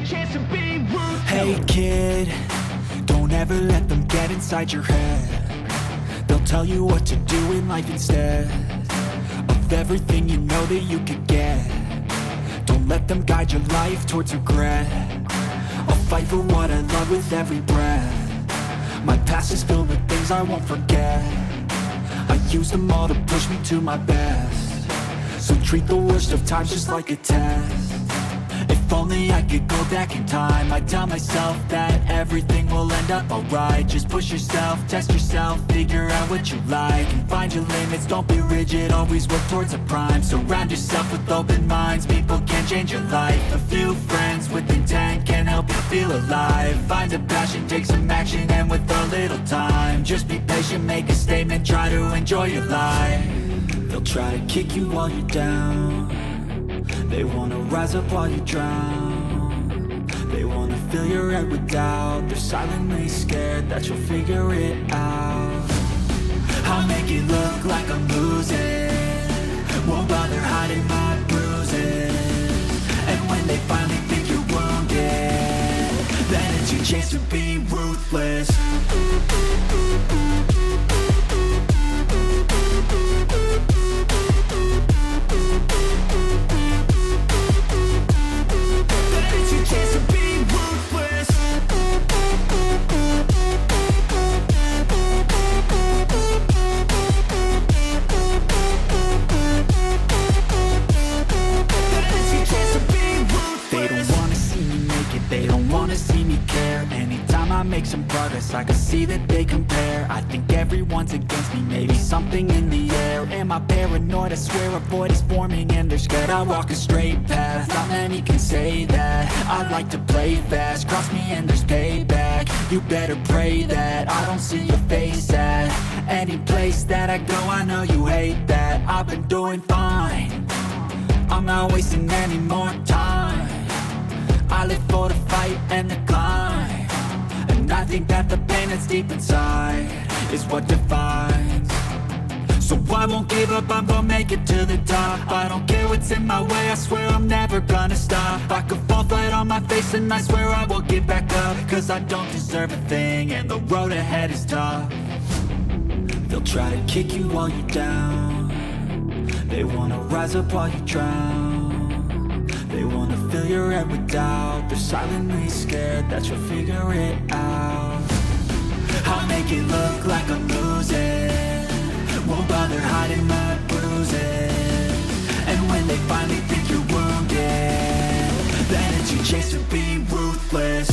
your chance to be ruthless. Hey kid, don't ever let them get inside your head. They'll tell you what to do in life instead of everything you know that you could get. Don't let them guide your life towards regret. I'll fight for what I love with every breath. My past is filled with things I won't forget. I use them all to push me to my best. So treat the worst of times just like a test. If only I could go back in time, I'd tell myself that everything will end up alright. Just push yourself, test yourself, figure out what you like, and find your limits, don't be rigid, always work towards a prime. Surround yourself with open minds, people can change your life. A few friends with intent can help you feel alive. Find a passion, take some action, and with a little time, just be patient, make a statement, try to enjoy your life. They'll try to kick you while you're down. They wanna rise up while you drown. They wanna fill your head with doubt. They're silently scared that you'll figure it out. I'll make it look like I'm losing, won't bother hiding my bruises. And when they finally think you're wounded, then it's your chance to be ruthless. Make some progress, I can see that they compare. I think everyone's against me, maybe something in the air. Am I paranoid? I swear a void is forming and they're scared. I walk a straight path, not many can say that. I like to play fast, cross me and there's payback. You better pray that I don't see your face at any place that I go. I know you hate that. I've been doing fine, I'm not wasting any more time. I live for the fight and the climb. I think that the pain that's deep inside is what defines. So I won't give up, I'm gonna make it to the top. I don't care what's in my way, I swear I'm never gonna stop. I could fall flat on my face and I swear I will get back up. Cause I don't deserve a thing and the road ahead is tough. They'll try to kick you while you're down. They wanna rise up while you drown. They wanna fill your head with doubt. They're silently scared that you'll figure it out. I'll make it look like I'm losing, won't bother hiding my bruises. And when they finally think you're wounded, then it's your chance to be ruthless.